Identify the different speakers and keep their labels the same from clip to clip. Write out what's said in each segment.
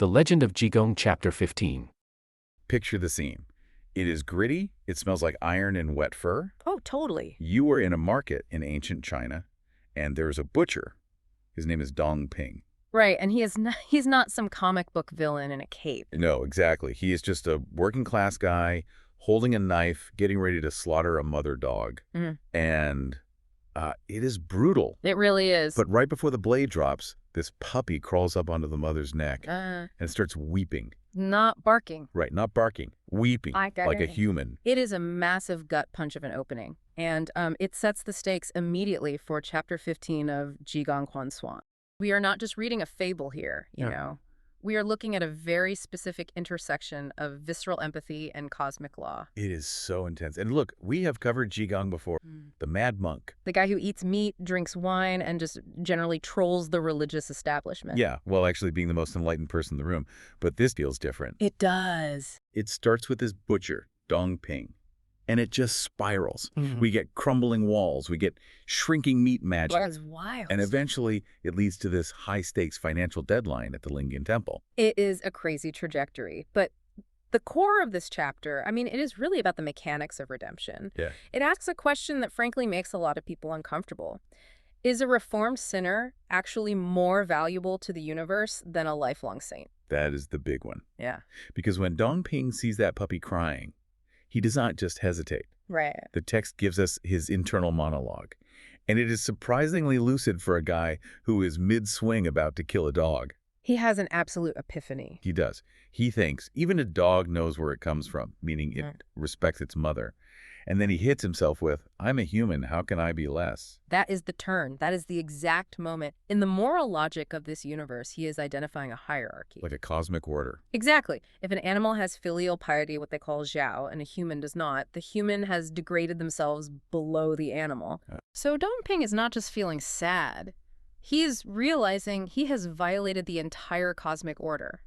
Speaker 1: The Legend of Jigong Chapter 15.
Speaker 2: Picture the scene. It is gritty, it smells like iron and wet fur.
Speaker 3: Oh, totally.
Speaker 2: You are in a market in ancient China, and there's a butcher. His name is Dong Ping.
Speaker 3: Right, and he's not some comic book villain in a cape.
Speaker 2: No, exactly. He is just a working-class guy holding a knife, getting ready to slaughter a mother dog. And it is brutal.
Speaker 3: It really is.
Speaker 2: But right before the blade drops, this puppy crawls up onto the mother's neck and starts weeping.
Speaker 3: Not barking.
Speaker 2: Right, not barking, weeping, like a human.
Speaker 3: It is a massive gut punch of an opening, and it sets the stakes immediately for Chapter 15 of Jigong Swan. We are not just reading a fable here, you know. We are looking at a very specific intersection of visceral empathy and cosmic law.
Speaker 2: It is so intense. And look, we have covered Jigong before. The mad monk.
Speaker 3: The guy who eats meat, drinks wine, and just generally trolls the religious establishment.
Speaker 2: Yeah, well, actually being the most enlightened person in the room. But this feels different.
Speaker 3: It does.
Speaker 2: It starts with this butcher, Dong Ping, and it just spirals. We get crumbling walls. We get shrinking meat magic.
Speaker 3: That's wild.
Speaker 2: And eventually, it leads to this high-stakes financial deadline at the Lingyan Temple.
Speaker 3: It is a crazy trajectory, but the core of this chapter, I mean, it is really about the mechanics of redemption.
Speaker 2: Yeah.
Speaker 3: It asks a question that frankly makes a lot of people uncomfortable. Is a reformed sinner actually more valuable to the universe than a lifelong saint?
Speaker 2: That is the big one.
Speaker 3: Yeah.
Speaker 2: Because when Dong Ping sees that puppy crying, he does not just hesitate.
Speaker 3: Right.
Speaker 2: The text gives us his internal monologue, and it is surprisingly lucid for a guy who is mid-swing about to kill a dog.
Speaker 3: He has an absolute epiphany.
Speaker 2: He does. He thinks even a dog knows where it comes from, meaning it respects its mother. And then he hits himself with, I'm a human, how can I be less?
Speaker 3: That is the turn. That is the exact moment. In the moral logic of this universe, he is identifying a hierarchy.
Speaker 2: Like a cosmic order.
Speaker 3: Exactly. If an animal has filial piety, what they call zhao, and a human does not, the human has degraded themselves below the animal. So Dong Ping is not just feeling sad. He is realizing he has violated the entire cosmic order.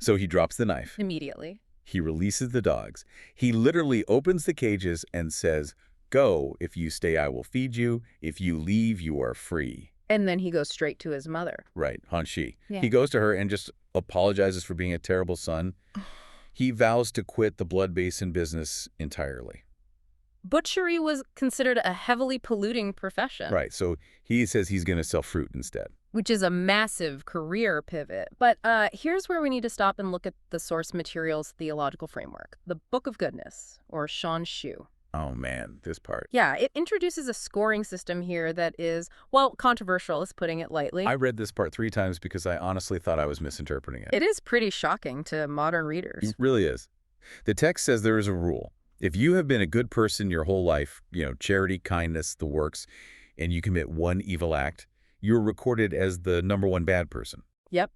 Speaker 2: So he drops the knife.
Speaker 3: Immediately.
Speaker 2: He releases the dogs. He literally opens the cages and says, go, if you stay, I will feed you. If you leave, you are free.
Speaker 3: And then he goes straight to his mother.
Speaker 2: Right, Han Shi.
Speaker 3: Yeah.
Speaker 2: He goes to her and just apologizes for being a terrible son. He vows to quit the blood basin business entirely.
Speaker 3: Butchery was considered a heavily polluting profession.
Speaker 2: Right, so he says he's going to sell fruit instead.
Speaker 3: Which is a massive career pivot. But here's where we need to stop and look at the source material's theological framework, the Book of Goodness, or Shan Shu.
Speaker 2: Oh man, this part.
Speaker 3: Yeah, it introduces a scoring system here that is, well, controversial, is putting it lightly.
Speaker 2: I read this part 3 times because I honestly thought I was misinterpreting it.
Speaker 3: It is pretty shocking to modern readers.
Speaker 2: It really is. The text says there is a rule. If you have been a good person your whole life, charity, kindness, the works, and you commit one evil act, you're recorded as the #1 bad person.
Speaker 3: Yep.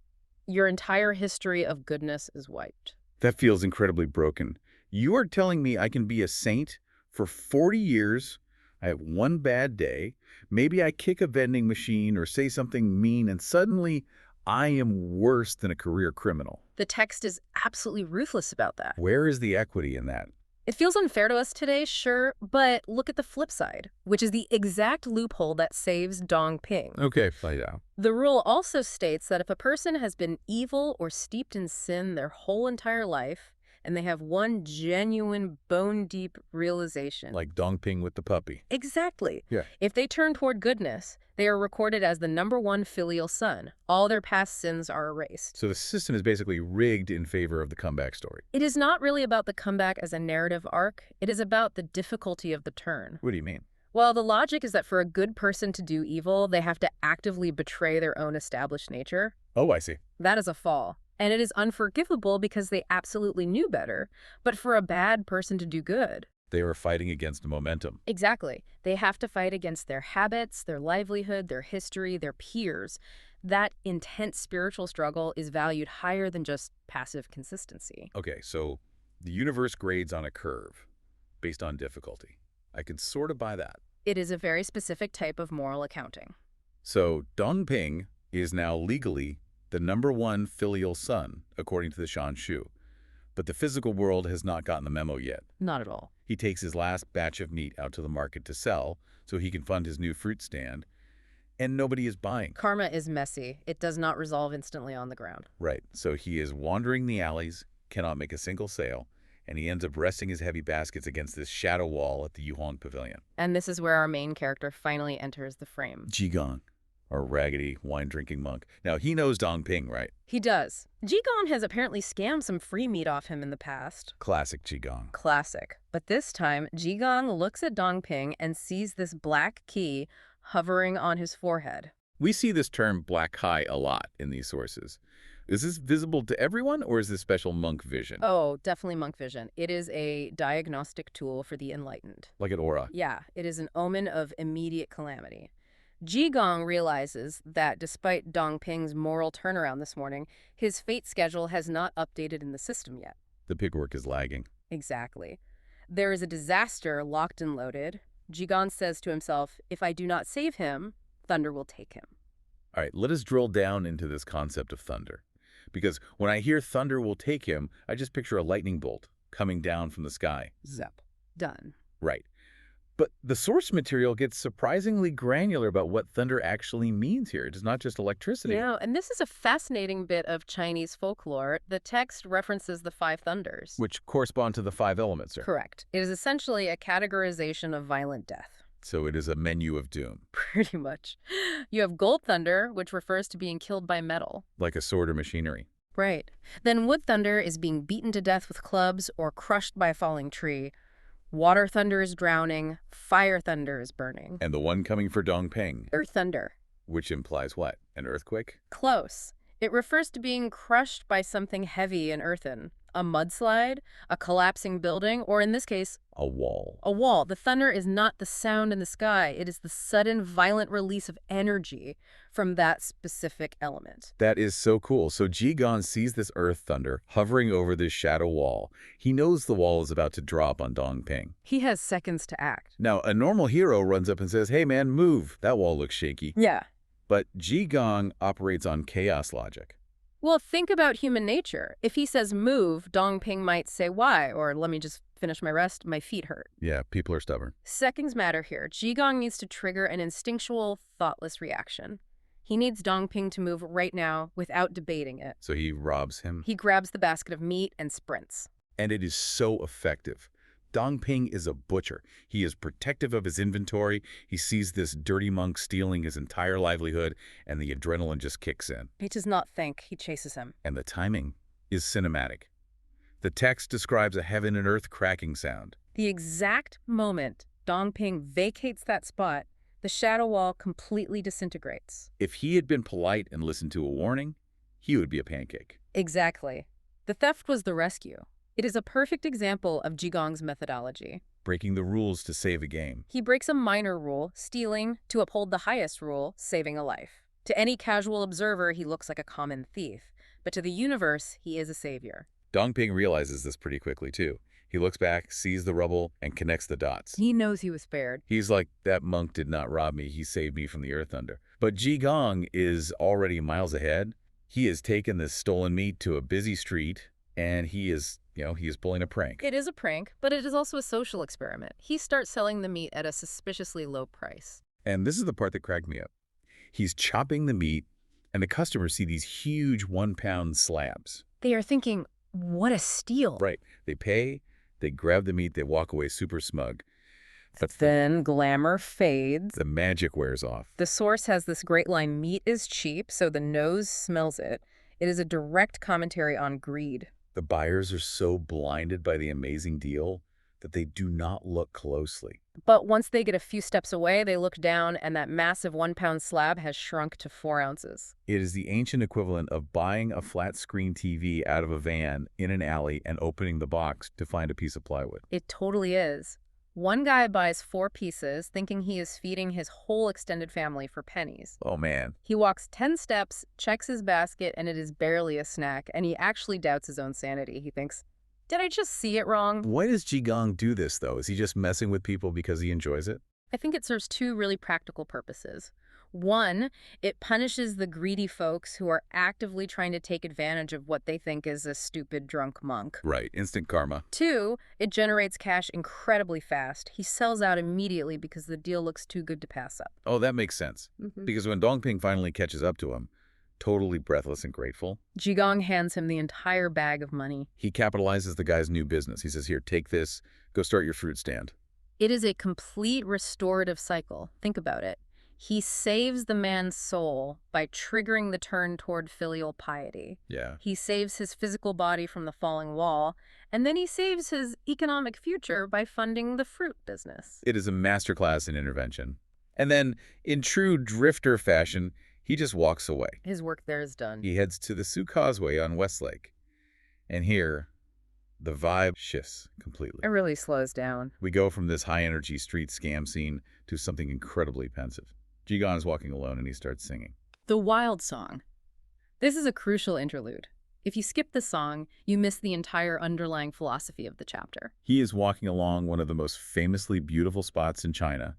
Speaker 3: Your entire history of goodness is wiped.
Speaker 2: That feels incredibly broken. You are telling me I can be a saint for 40 years, I have one bad day, maybe I kick a vending machine or say something mean, and suddenly I am worse than a career criminal.
Speaker 3: The text is absolutely ruthless about that.
Speaker 2: Where is the equity in that?
Speaker 3: It feels unfair to us today, sure, but look at the flip side, which is the exact loophole that saves Dong Ping.
Speaker 2: Okay, fight out.
Speaker 3: The rule also states that if a person has been evil or steeped in sin their whole entire life, and they have one genuine bone-deep realization.
Speaker 2: Like Dong Ping with the puppy.
Speaker 3: Exactly.
Speaker 2: Yeah.
Speaker 3: If they turn toward goodness, they are recorded as the #1 filial son. All their past sins are erased.
Speaker 2: So the system is basically rigged in favor of the comeback story.
Speaker 3: It is not really about the comeback as a narrative arc. It is about the difficulty of the turn.
Speaker 2: What do you mean?
Speaker 3: Well, the logic is that for a good person to do evil, they have to actively betray their own established nature.
Speaker 2: Oh, I see.
Speaker 3: That is a fall. And it is unforgivable because they absolutely knew better. But for a bad person to do good,
Speaker 2: they are fighting against the momentum.
Speaker 3: Exactly. They have to fight against their habits, their livelihood, their history, their peers. That intense spiritual struggle is valued higher than just passive consistency.
Speaker 2: Okay, so the universe grades on a curve based on difficulty. I could sort of buy that.
Speaker 3: It is a very specific type of moral accounting.
Speaker 2: So Dong Ping is now legally the #1 filial son, according to the Shan Shu. But the physical world has not gotten the memo yet.
Speaker 3: Not at all.
Speaker 2: He takes his last batch of meat out to the market to sell so he can fund his new fruit stand. and nobody is buying.
Speaker 3: Karma is messy. It does not resolve instantly on the ground.
Speaker 2: Right, so he is wandering the alleys, cannot make a single sale, and he ends up resting his heavy baskets against this shadow wall at the Yuhong Pavilion.
Speaker 3: And this is where our main character finally enters the frame.
Speaker 2: Jigong, our raggedy, wine-drinking monk. Now, he knows Dongping, right?
Speaker 3: He does. Jigong has apparently scammed some free meat off him in the past.
Speaker 2: Classic Jigong.
Speaker 3: Classic. But this time, Jigong looks at Dongping and sees this black key hovering on his forehead.
Speaker 2: We see this term black eye a lot in these sources. Is this visible to everyone, or is this special monk vision?
Speaker 3: Oh, definitely monk vision. It is a diagnostic tool for the enlightened.
Speaker 2: Like an aura.
Speaker 3: Yeah, it is an omen of immediate calamity. Jigong realizes that despite Dongping's moral turnaround this morning, his fate schedule has not updated in the system yet.
Speaker 2: The pigwork is lagging.
Speaker 3: Exactly. There is a disaster locked and loaded. Jigong says to himself, if I do not save him, thunder will take him.
Speaker 2: All right, let us drill down into this concept of thunder. Because when I hear thunder will take him, I just picture a lightning bolt coming down from the sky.
Speaker 3: Zap. Done.
Speaker 2: Right. But the source material gets surprisingly granular about what thunder actually means here. It is not just electricity.
Speaker 3: Yeah, and this is a fascinating bit of Chinese folklore. The text references the 5 thunders.
Speaker 2: Which correspond to the 5 elements, sir.
Speaker 3: Correct. It is essentially a categorization of violent death.
Speaker 2: So it is a menu of doom.
Speaker 3: Pretty much. You have gold thunder, which refers to being killed by metal.
Speaker 2: Like a sword or machinery.
Speaker 3: Right. Then wood thunder is being beaten to death with clubs or crushed by a falling tree. Water thunder is drowning. Fire thunder is burning.
Speaker 2: And the one coming for Dongping.
Speaker 3: Earth thunder.
Speaker 2: Which implies what? An earthquake?
Speaker 3: Close. It refers to being crushed by something heavy and earthen. A mudslide, a collapsing building, or in this case,
Speaker 2: A wall.
Speaker 3: a wall. The thunder is not the sound in the sky. It is the sudden, violent release of energy from that specific element.
Speaker 2: That is so cool. So Jigong sees this earth thunder hovering over this shadow wall. He knows the wall is about to drop on Dongping.
Speaker 3: He has seconds to act.
Speaker 2: Now, a normal hero runs up and says, hey man, move. That wall looks shaky.
Speaker 3: Yeah.
Speaker 2: But Jigong operates on chaos logic.
Speaker 3: Well, think about human nature. If he says move, Dongping might say why, or let me just finish my rest, my feet hurt.
Speaker 2: Yeah, people are stubborn.
Speaker 3: Seconds matter here. Jigong needs to trigger an instinctual, thoughtless reaction. He needs Dongping to move right now without debating it.
Speaker 2: So he robs him.
Speaker 3: He grabs the basket of meat and sprints.
Speaker 2: And it is so effective. Dongping is a butcher. He is protective of his inventory. He sees this dirty monk stealing his entire livelihood, and the adrenaline just kicks in.
Speaker 3: He does not think. He chases him.
Speaker 2: And the timing is cinematic. The text describes a heaven and earth cracking sound.
Speaker 3: The exact moment Dongping vacates that spot, the shadow wall completely disintegrates.
Speaker 2: If he had been polite and listened to a warning, he would be a pancake.
Speaker 3: Exactly. The theft was the rescue. It is a perfect example of Jigong's methodology.
Speaker 2: Breaking the rules to save a game.
Speaker 3: He breaks a minor rule, stealing, to uphold the highest rule, saving a life. To any casual observer, he looks like a common thief. But to the universe, he is a savior.
Speaker 2: Dongping realizes this pretty quickly, too. He looks back, sees the rubble, and connects the dots.
Speaker 3: He knows he was spared.
Speaker 2: He's like, that monk did not rob me. He saved me from the earth thunder. But Jigong is already miles ahead. He has taken this stolen meat to a busy street, and he is pulling a prank.
Speaker 3: It is a prank, but it is also a social experiment. He starts selling the meat at a suspiciously low price.
Speaker 2: And this is the part that cracked me up. He's chopping the meat, and the customers see these huge 1-pound slabs.
Speaker 3: They are thinking, what a steal.
Speaker 2: Right. They pay, they grab the meat, they walk away super smug.
Speaker 3: But then glamour fades.
Speaker 2: The magic wears off.
Speaker 3: The source has this great line, meat is cheap, so the nose smells it. It is a direct commentary on greed.
Speaker 2: The buyers are so blinded by the amazing deal that they do not look closely.
Speaker 3: But once they get a few steps away, they look down, and that massive 1-pound slab has shrunk to 4 ounces.
Speaker 2: It is the ancient equivalent of buying a flat-screen TV out of a van in an alley and opening the box to find a piece of plywood.
Speaker 3: It totally is. One guy buys 4 pieces, thinking he is feeding his whole extended family for pennies.
Speaker 2: Oh, man.
Speaker 3: He walks 10 steps, checks his basket, and it is barely a snack, and he actually doubts his own sanity. He thinks, did I just see it wrong?
Speaker 2: Why does Jigong do this, though? Is he just messing with people because he enjoys it?
Speaker 3: I think it serves 2 really practical purposes. One, it punishes the greedy folks who are actively trying to take advantage of what they think is a stupid drunk monk.
Speaker 2: Right, instant karma.
Speaker 3: Two, it generates cash incredibly fast. He sells out immediately because the deal looks too good to pass up.
Speaker 2: Oh, that makes sense. Because when Dongping finally catches up to him, totally breathless and grateful,
Speaker 3: Jigong hands him the entire bag of money.
Speaker 2: he capitalizes the guy's new business. He says, here, take this, go start your fruit stand.
Speaker 3: It is a complete restorative cycle. Think about it. He saves the man's soul by triggering the turn toward filial piety.
Speaker 2: Yeah.
Speaker 3: He saves his physical body from the falling wall, and then he saves his economic future by funding the fruit business.
Speaker 2: It is a masterclass in intervention. And then, in true drifter fashion, he just walks away.
Speaker 3: His work there is done.
Speaker 2: He heads to the Sioux Causeway on Westlake. And here, the vibe shifts completely.
Speaker 3: It really slows down.
Speaker 2: We go from this high-energy street scam scene to something incredibly pensive. Jigong is walking alone and he starts singing.
Speaker 3: The Wild Song. This is a crucial interlude. If you skip the song, you miss the entire underlying philosophy of the chapter.
Speaker 2: He is walking along one of the most famously beautiful spots in China,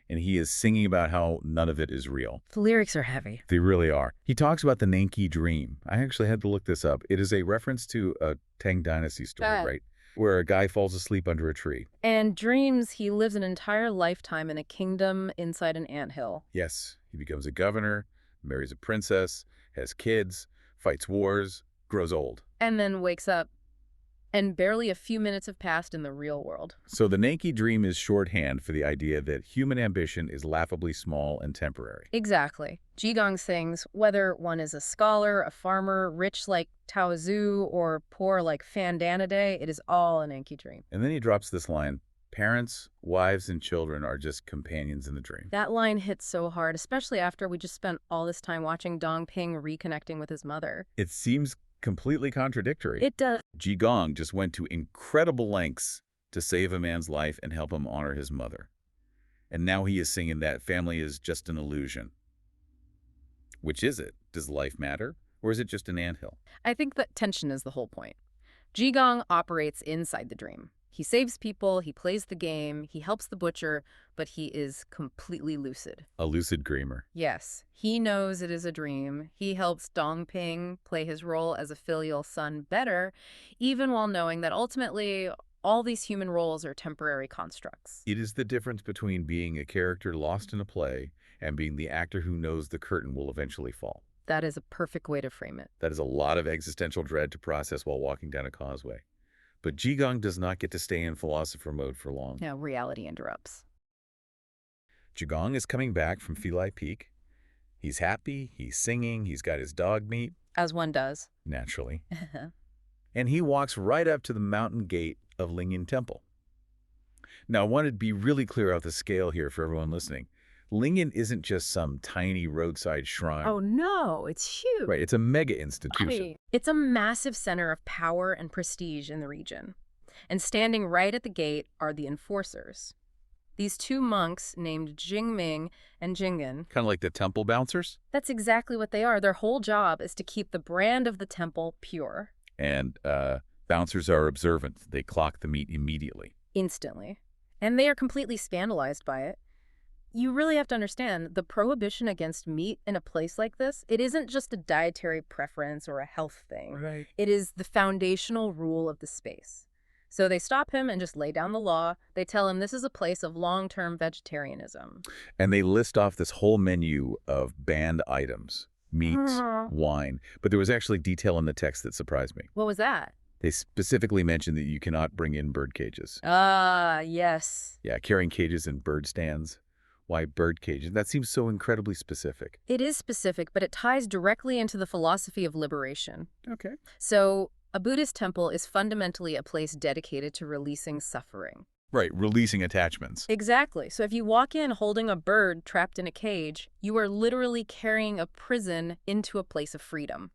Speaker 2: and he is singing about how none of it is real.
Speaker 3: The lyrics are heavy.
Speaker 2: They really are. He talks about the Nanki Dream. I actually had to look this up. It is a reference to a Tang Dynasty story, right? Where a guy falls asleep under a tree.
Speaker 3: And dreams he lives an entire lifetime in a kingdom inside an anthill.
Speaker 2: Yes, he becomes a governor, marries a princess, has kids, fights wars, grows old.
Speaker 3: And then wakes up. And barely a few minutes have passed in the real world.
Speaker 2: So the Nanki Dream is shorthand for the idea that human ambition is laughably small and temporary.
Speaker 3: Exactly. Jigong sings, whether one is a scholar, a farmer, rich like Tao Zhu, or poor like Fan Danaday, it is all an Anki dream.
Speaker 2: And then he drops this line, parents, wives, and children are just companions in the dream.
Speaker 3: That line hits so hard, especially after we just spent all this time watching Dongping reconnecting with his mother.
Speaker 2: It seems completely contradictory.
Speaker 3: It does.
Speaker 2: Jigong just went to incredible lengths to save a man's life and help him honor his mother. And now he is singing that family is just an illusion. Which is it? Does life matter? Or is it just an anthill?
Speaker 3: I think that tension is the whole point. Jigong operates inside the dream. He saves people, he plays the game, he helps the butcher, but he is completely lucid.
Speaker 2: A lucid dreamer.
Speaker 3: Yes, he knows it is a dream. He helps Dongping play his role as a filial son better, even while knowing that ultimately all these human roles are temporary constructs.
Speaker 2: It is the difference between being a character lost in a play and being the actor who knows the curtain will eventually fall.
Speaker 3: That is a perfect way to frame it.
Speaker 2: That is a lot of existential dread to process while walking down a causeway. But Jigong does not get to stay in philosopher mode for long.
Speaker 3: Now, reality interrupts.
Speaker 2: Jigong is coming back from Filial Peak. He's happy, he's singing, he's got his dog meat.
Speaker 3: As one does.
Speaker 2: Naturally. And he walks right up to the mountain gate of Lingyan Temple. Now, I want to be really clear out the scale here for everyone listening. Lingyan isn't just some tiny roadside shrine.
Speaker 3: Oh, no, it's huge.
Speaker 2: Right, it's a mega institution.
Speaker 3: It's a massive center of power and prestige in the region. And standing right at the gate are the enforcers. These two monks named Jingming and Jingen.
Speaker 2: Kind of like the temple bouncers?
Speaker 3: That's exactly what they are. Their whole job is to keep the brand of the temple pure.
Speaker 2: And bouncers are observant. They clock the meat immediately.
Speaker 3: Instantly. And they are completely scandalized by it. You really have to understand, the prohibition against meat in a place like this, it isn't just a dietary preference or a health thing.
Speaker 2: Right.
Speaker 3: It is the foundational rule of the space. So they stop him and just lay down the law. They tell him this is a place of long-term vegetarianism.
Speaker 2: And they list off this whole menu of banned items. Meat, wine. But there was actually detail in the text that surprised me.
Speaker 3: What was that?
Speaker 2: They specifically mentioned that you cannot bring in bird cages.
Speaker 3: Ah, yes.
Speaker 2: Yeah, carrying cages and bird stands. Why bird cages? That seems so incredibly specific.
Speaker 3: It is specific, but it ties directly into the philosophy of liberation.
Speaker 2: Okay.
Speaker 3: So a Buddhist temple is fundamentally a place dedicated to releasing suffering.
Speaker 2: Right, releasing attachments.
Speaker 3: Exactly. So if you walk in holding a bird trapped in a cage, you are literally carrying a prison into a place of freedom.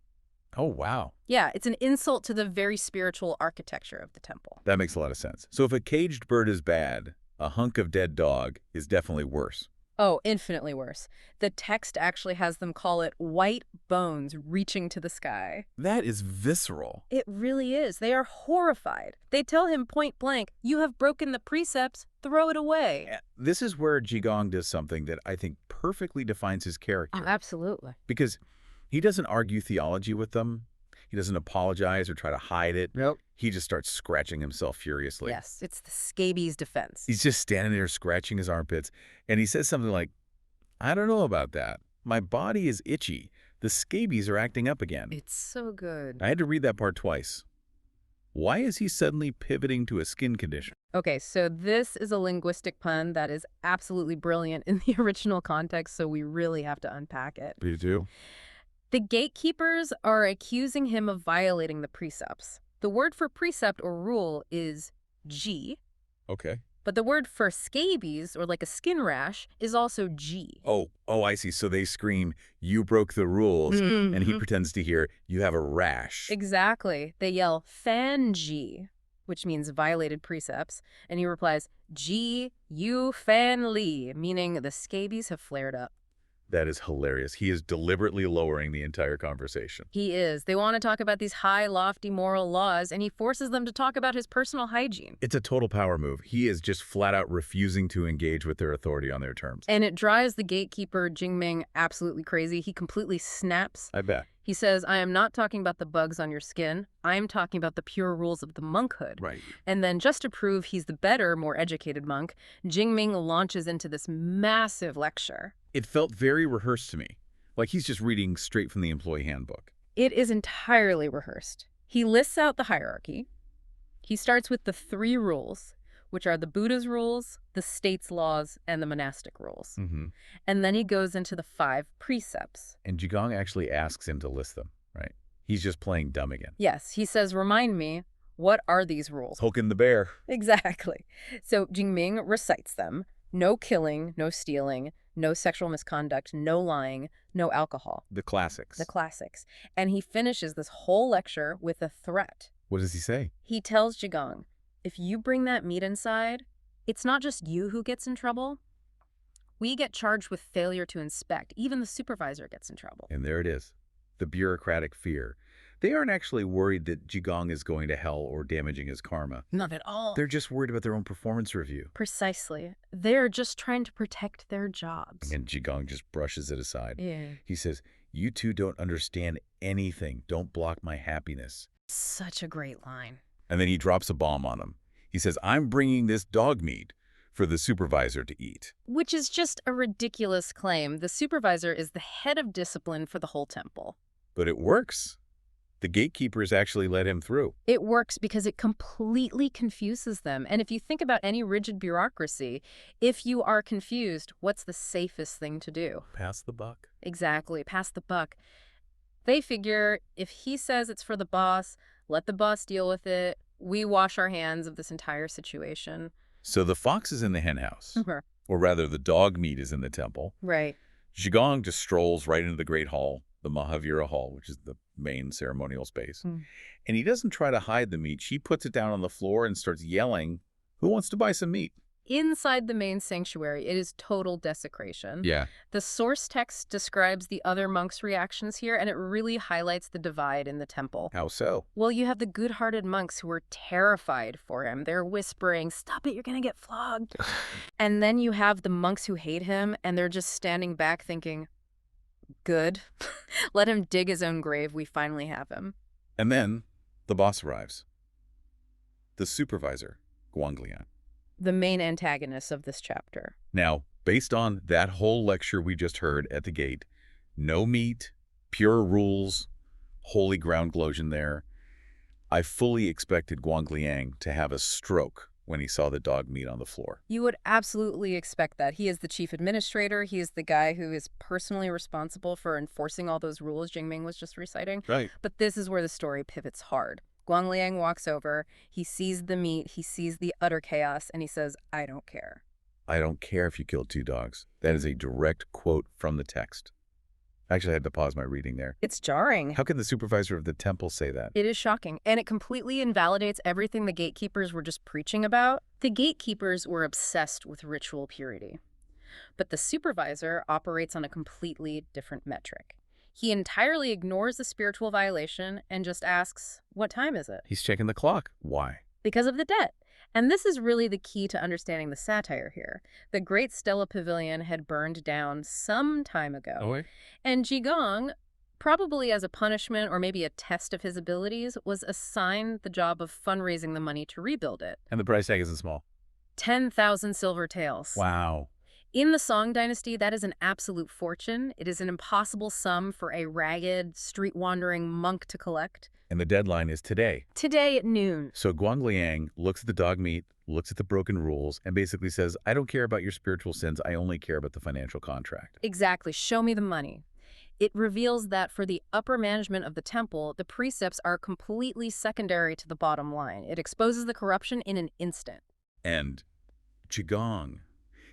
Speaker 2: Oh, wow.
Speaker 3: Yeah, it's an insult to the very spiritual architecture of the temple.
Speaker 2: That makes a lot of sense. So if a caged bird is bad, a hunk of dead dog is definitely worse.
Speaker 3: Oh, infinitely worse. The text actually has them call it white bones reaching to the sky.
Speaker 2: That is visceral.
Speaker 3: It really is. They are horrified. They tell him point blank, "You have broken the precepts, throw it away."
Speaker 2: This is where Jigong does something that I think perfectly defines his
Speaker 3: Oh,
Speaker 2: character.
Speaker 3: absolutely.
Speaker 2: Because he doesn't argue theology with them. He doesn't apologize or try to hide it.
Speaker 3: Nope.
Speaker 2: He just starts scratching himself furiously.
Speaker 3: Yes, it's the scabies defense.
Speaker 2: He's just standing there scratching his armpits, and he says something like, I don't know about that. My body is itchy. The scabies are acting up again.
Speaker 3: It's so good.
Speaker 2: I had to read that part twice. Why is he suddenly pivoting to a skin condition?
Speaker 3: Okay, so this is a linguistic pun that is absolutely brilliant in the original context, so we really have to unpack it.
Speaker 2: You do?
Speaker 3: The gatekeepers are accusing him of violating the precepts. The word for precept or rule is G,
Speaker 2: Okay.
Speaker 3: but the word for scabies, or like a skin rash, is also G.
Speaker 2: Oh, I see. So they scream, you broke the rules, and he pretends to hear, you have a rash.
Speaker 3: Exactly. They yell, fan G, which means violated precepts, and he replies, G, you fan Lee, meaning the scabies have flared up.
Speaker 2: That is hilarious. He is deliberately lowering the entire conversation.
Speaker 3: He is. They want to talk about these high, lofty moral laws, and he forces them to talk about his personal hygiene.
Speaker 2: It's a total power move. He is just flat out refusing to engage with their authority on their terms.
Speaker 3: And it drives the gatekeeper, Jingming, absolutely crazy. He completely snaps.
Speaker 2: I bet.
Speaker 3: He says, I am not talking about the bugs on your skin. I'm talking about the pure rules of the monkhood.
Speaker 2: Right.
Speaker 3: And then just to prove he's the better, more educated monk, Jingming launches into this massive lecture.
Speaker 2: It felt very rehearsed to me, like he's just reading straight from the employee handbook.
Speaker 3: It is entirely rehearsed. He lists out the hierarchy. He starts with the 3 rules, which are the Buddha's rules, the state's laws, and the monastic rules. And then he goes into the 5 precepts.
Speaker 2: And Jigong actually asks him to list them, right? He's just playing dumb again.
Speaker 3: Yes, he says, remind me, what are these rules?
Speaker 2: Poking the bear.
Speaker 3: Exactly. So Jingming recites them. No killing, no stealing, no sexual misconduct, no lying, no alcohol.
Speaker 2: The classics.
Speaker 3: The classics. And he finishes this whole lecture with a threat.
Speaker 2: What does he say?
Speaker 3: He tells Jigong, if you bring that meat inside, it's not just you who gets in trouble. We get charged with failure to inspect. Even the supervisor gets in trouble.
Speaker 2: And there it is. The bureaucratic fear. They aren't actually worried that Jigong is going to hell or damaging his karma.
Speaker 3: Not at all.
Speaker 2: They're just worried about their own performance review.
Speaker 3: Precisely. They're just trying to protect their jobs.
Speaker 2: And Jigong just brushes it aside.
Speaker 3: Yeah.
Speaker 2: He says, you two don't understand anything. Don't block my happiness.
Speaker 3: Such a great line.
Speaker 2: And then he drops a bomb on him. He says, I'm bringing this dog meat for the supervisor to eat.
Speaker 3: Which is just a ridiculous claim. The supervisor is the head of discipline for the whole temple.
Speaker 2: But it works. The gatekeepers actually let him through.
Speaker 3: It works because it completely confuses them. And if you think about any rigid bureaucracy, if you are confused, what's the safest thing to do?
Speaker 2: Pass the buck.
Speaker 3: Exactly, pass the buck. They figure if he says it's for the boss, let the boss deal with it. We wash our hands of this entire situation.
Speaker 2: So the fox is in the henhouse. Or rather, the dog meat is in the temple.
Speaker 3: Right.
Speaker 2: Jigong just strolls right into the Great Hall, the Mahavira Hall, which is the main ceremonial space. And he doesn't try to hide the meat. She puts it down on the floor and starts yelling, who wants to buy some meat?
Speaker 3: Inside the main sanctuary, it is total desecration.
Speaker 2: Yeah.
Speaker 3: The source text describes the other monks' reactions here, and it really highlights the divide in the temple.
Speaker 2: How so?
Speaker 3: Well, you have the good-hearted monks who are terrified for him. They're whispering, stop it, you're going to get flogged. And then you have the monks who hate him, and they're just standing back thinking, good. Let him dig his own grave. We finally have him.
Speaker 2: And then the boss arrives. The supervisor, Guanglian.
Speaker 3: The main antagonist of this chapter.
Speaker 2: Now, based on that whole lecture we just heard at the gate, no meat, pure rules, holy ground glosion there, I fully expected Guangliang to have a stroke when he saw the dog meat on the floor.
Speaker 3: You would absolutely expect that. He is the chief administrator. He is the guy who is personally responsible for enforcing all those rules Jingming was just reciting.
Speaker 2: Right.
Speaker 3: But this is where the story pivots hard. Guangliang walks over, he sees the meat, he sees the utter chaos, and he says, I don't care.
Speaker 2: I don't care if you killed 2 dogs. That is a direct quote from the text. Actually, I had to pause my reading there.
Speaker 3: It's jarring.
Speaker 2: How can the supervisor of the temple say that?
Speaker 3: It is shocking, and it completely invalidates everything the gatekeepers were just preaching about. The gatekeepers were obsessed with ritual purity. But the supervisor operates on a completely different metric. He entirely ignores the spiritual violation and just asks, what time is it?
Speaker 2: He's checking the clock. Why?
Speaker 3: Because of the debt. And this is really the key to understanding the satire here. The Great Stella Pavilion had burned down some time ago.
Speaker 2: Oh, wait.
Speaker 3: And Jigong, probably as a punishment or maybe a test of his abilities, was assigned the job of fundraising the money to rebuild it.
Speaker 2: And the price tag isn't small.
Speaker 3: 10,000 silver taels.
Speaker 2: Wow.
Speaker 3: In the Song dynasty, that is an absolute fortune. It is an impossible sum for a ragged, street-wandering monk to collect.
Speaker 2: And the deadline is today.
Speaker 3: Today at noon.
Speaker 2: So Guangliang looks at the dog meat, looks at the broken rules, and basically says, I don't care about your spiritual sins. I only care about the financial contract.
Speaker 3: Exactly. Show me the money. It reveals that for the upper management of the temple, the precepts are completely secondary to the bottom line. It exposes the corruption in an instant.
Speaker 2: And Qigong,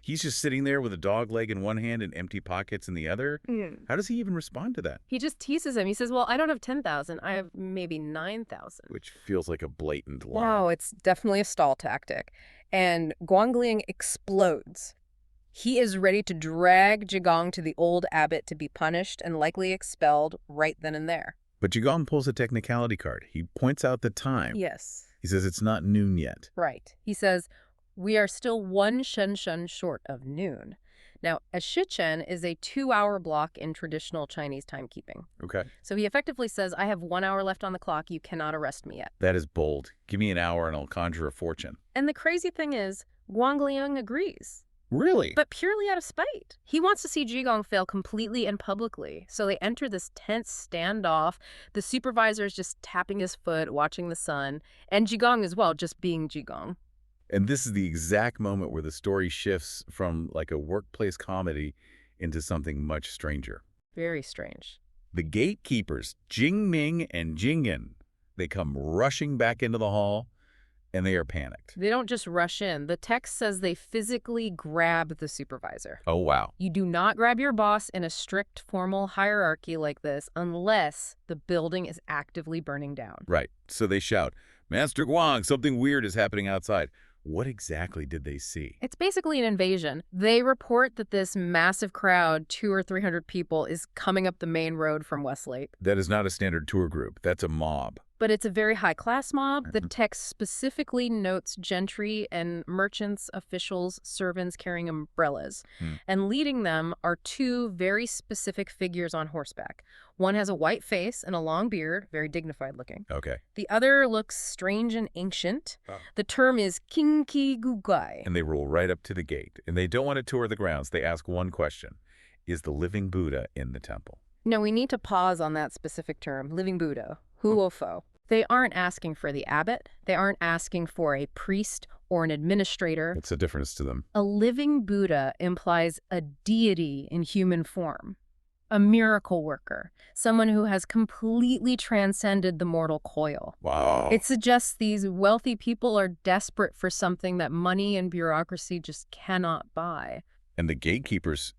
Speaker 2: he's just sitting there with a dog leg in one hand and empty pockets in the other. How does he even respond to that?
Speaker 3: He just teases him. He says, well, I don't have 10,000. I have maybe 9,000.
Speaker 2: Which feels like a blatant lie.
Speaker 3: Wow, it's definitely a stall tactic. And Guangliang explodes. He is ready to drag Jigong to the old abbot to be punished and likely expelled right then and there.
Speaker 2: But Qigong pulls a technicality card. He points out the time.
Speaker 3: Yes.
Speaker 2: He says it's not noon yet.
Speaker 3: Right. He says, we are still one shenshen short of noon. Now, a shichen is a 2-hour block in traditional Chinese timekeeping.
Speaker 2: Okay.
Speaker 3: So he effectively says, I have 1 hour left on the clock. You cannot arrest me yet.
Speaker 2: That is bold. Give me an hour and I'll conjure a fortune.
Speaker 3: And the crazy thing is, Guangliang agrees.
Speaker 2: Really?
Speaker 3: But purely out of spite. He wants to see Jigong fail completely and publicly. So they enter this tense standoff. The supervisor is just tapping his foot, watching the sun. And Jigong as well, just being Jigong.
Speaker 2: And this is the exact moment where the story shifts from like a workplace comedy into something much stranger.
Speaker 3: Very strange.
Speaker 2: The gatekeepers, Jingming and Jingyan, they come rushing back into the hall, and they are panicked.
Speaker 3: They don't just rush in. The text says they physically grab the supervisor.
Speaker 2: Oh, wow.
Speaker 3: You do not grab your boss in a strict formal hierarchy like this unless the building is actively burning down.
Speaker 2: Right. So they shout, Master Guang, something weird is happening outside. What exactly did they see?
Speaker 3: It's basically an invasion. They report that this massive crowd, 200 or 300 people, is coming up the main road from Westlake.
Speaker 2: That is not a standard tour group. That's a mob.
Speaker 3: But it's a very high-class mob. The text specifically notes gentry and merchants, officials, servants carrying umbrellas. And leading them are 2 very specific figures on horseback. One has a white face and a long beard, very dignified looking.
Speaker 2: Okay.
Speaker 3: The other looks strange and ancient. The term is Kinki Gugai.
Speaker 2: And they roll right up to the gate. And they don't want to tour the grounds. They ask one question. Is the living Buddha in the temple?
Speaker 3: No, we need to pause on that specific term, living Buddha, huofo. They aren't asking for the abbot. They aren't asking for a priest or an administrator.
Speaker 2: What's the difference to them?
Speaker 3: A living Buddha implies a deity in human form, a miracle worker, someone who has completely transcended the mortal coil.
Speaker 2: Wow.
Speaker 3: It suggests these wealthy people are desperate for something that money and bureaucracy just cannot buy.
Speaker 2: And the gatekeepers,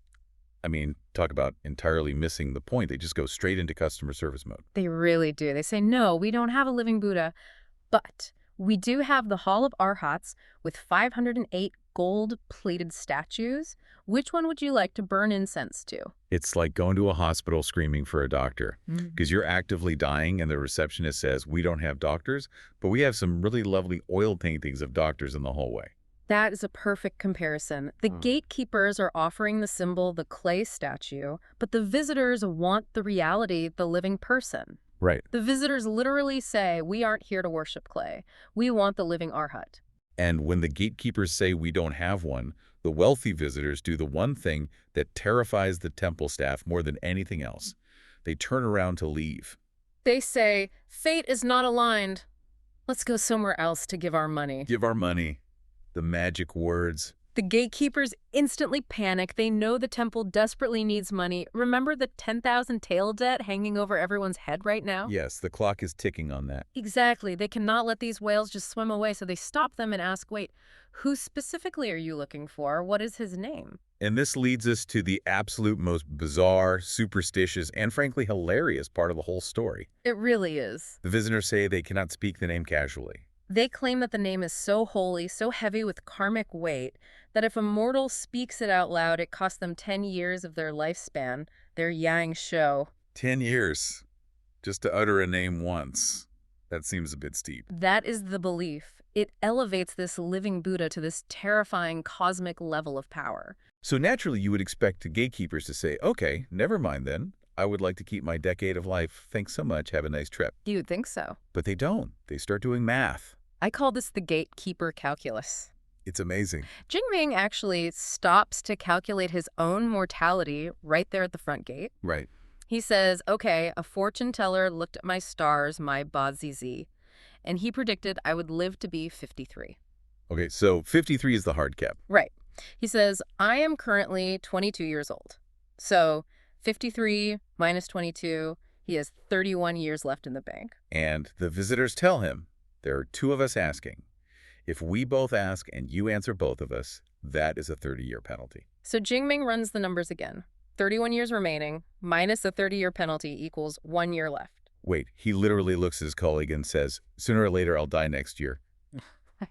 Speaker 2: I mean, talk about entirely missing the point. They just go straight into customer service mode.
Speaker 3: They really do. They say, no, we don't have a living Buddha, but we do have the Hall of Arhats with 508 gold-plated statues. Which one would you like to burn incense to?
Speaker 2: It's like going to a hospital screaming for a doctor because you're actively dying and the receptionist says, we don't have doctors, but we have some really lovely oil paintings of doctors in the hallway.
Speaker 3: That is a perfect comparison. The gatekeepers are offering the symbol, the clay statue, but the visitors want the reality, the living person.
Speaker 2: Right.
Speaker 3: The visitors literally say, we aren't here to worship clay. We want the living Arhat.
Speaker 2: And when the gatekeepers say we don't have one, the wealthy visitors do the one thing that terrifies the temple staff more than anything else. They turn around to leave.
Speaker 3: They say, fate is not aligned. Let's go somewhere else to give our money.
Speaker 2: Give our money. The magic words.
Speaker 3: The gatekeepers instantly panic. They know the temple desperately needs money. Remember the 10,000 tael debt hanging over everyone's head right now?
Speaker 2: Yes, the clock is ticking on that.
Speaker 3: Exactly. They cannot let these whales just swim away, so they stop them and ask, wait, who specifically are you looking for? What is his name?
Speaker 2: And this leads us to the absolute most bizarre, superstitious, and frankly hilarious part of the whole story.
Speaker 3: It really is.
Speaker 2: The visitors say they cannot speak the name casually.
Speaker 3: They claim that the name is so holy, so heavy with karmic weight, that if a mortal speaks it out loud, it costs them 10 years of their lifespan, their yang shou.
Speaker 2: 10 years just to utter a name once. That seems a bit steep.
Speaker 3: That is the belief. It elevates this living Buddha to this terrifying cosmic level of power.
Speaker 2: So naturally, you would expect the gatekeepers to say, okay, never mind then. I would like to keep my decade of life. Thanks so much. Have a nice trip.
Speaker 3: You would think so.
Speaker 2: But they don't. They start doing math.
Speaker 3: I call this the gatekeeper calculus.
Speaker 2: It's amazing.
Speaker 3: Jingming actually stops to calculate his own mortality right there at the front gate.
Speaker 2: Right.
Speaker 3: He says, okay, a fortune teller looked at my stars, my Bazizi, and he predicted I would live to be 53.
Speaker 2: Okay, so 53 is the hard cap.
Speaker 3: Right. He says, I am currently 22 years old. So 53 minus 22, he has 31 years left in the bank.
Speaker 2: And the visitors tell him, there are two of us asking. If we both ask and you answer both of us, that is a 30-year penalty.
Speaker 3: So Jingming runs the numbers again. 31 years remaining, minus a 30-year penalty equals 1 year left.
Speaker 2: Wait, he literally looks at his colleague and says, sooner or later I'll die next year.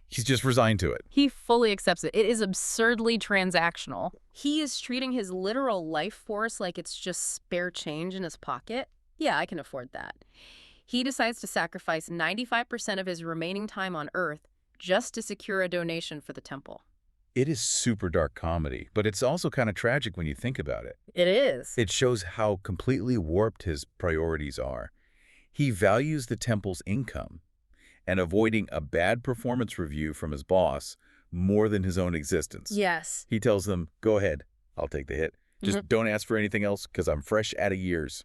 Speaker 2: He's just resigned to it.
Speaker 3: He fully accepts it. It is absurdly transactional. He is treating his literal life force like it's just spare change in his pocket. Yeah, I can afford that. He decides to sacrifice 95% of his remaining time on Earth just to secure a donation for the temple.
Speaker 2: It is super dark comedy, but it's also kind of tragic when you think about it.
Speaker 3: It is.
Speaker 2: It shows how completely warped his priorities are. He values the temple's income and avoiding a bad performance review from his boss more than his own existence.
Speaker 3: Yes.
Speaker 2: He tells them, go ahead, I'll take the hit. Just don't ask for anything else because I'm fresh out of years.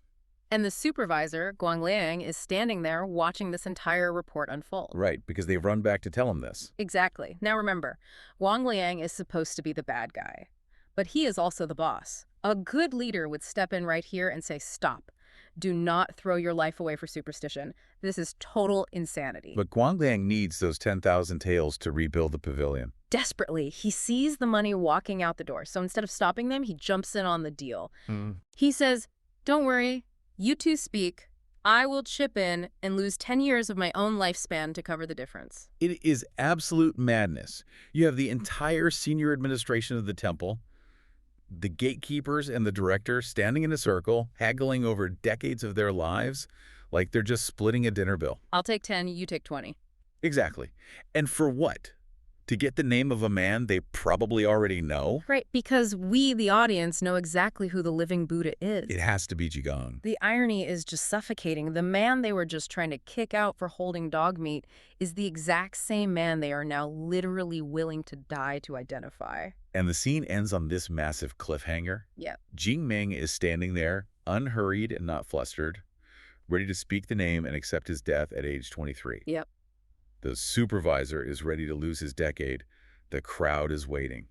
Speaker 3: And the supervisor, Guang Liang, is standing there watching this entire report unfold.
Speaker 2: Right, because they've run back to tell him this.
Speaker 3: Exactly. Now remember, Guang Liang is supposed to be the bad guy, but he is also the boss. A good leader would step in right here and say, stop. Do not throw your life away for superstition. This is total insanity.
Speaker 2: But Guang Liang needs those 10,000 taels to rebuild the pavilion.
Speaker 3: Desperately, he sees the money walking out the door. So instead of stopping them, he jumps in on the deal. He says, don't worry. You two speak. I will chip in and lose 10 years of my own lifespan to cover the difference.
Speaker 2: It is absolute madness. You have the entire senior administration of the temple, the gatekeepers and the director standing in a circle, haggling over decades of their lives like they're just splitting a dinner bill.
Speaker 3: I'll take 10, you take 20.
Speaker 2: Exactly. And for what? To get the name of a man they probably already know?
Speaker 3: Right, because we, the audience, know exactly who the living Buddha is.
Speaker 2: It has to be Jigong.
Speaker 3: The irony is just suffocating. The man they were just trying to kick out for holding dog meat is the exact same man they are now literally willing to die to identify.
Speaker 2: And the scene ends on this massive cliffhanger.
Speaker 3: Yep.
Speaker 2: Jingming is standing there, unhurried and not flustered, ready to speak the name and accept his death at age 23.
Speaker 3: Yep.
Speaker 2: The supervisor is ready to lose his decade. The crowd is waiting.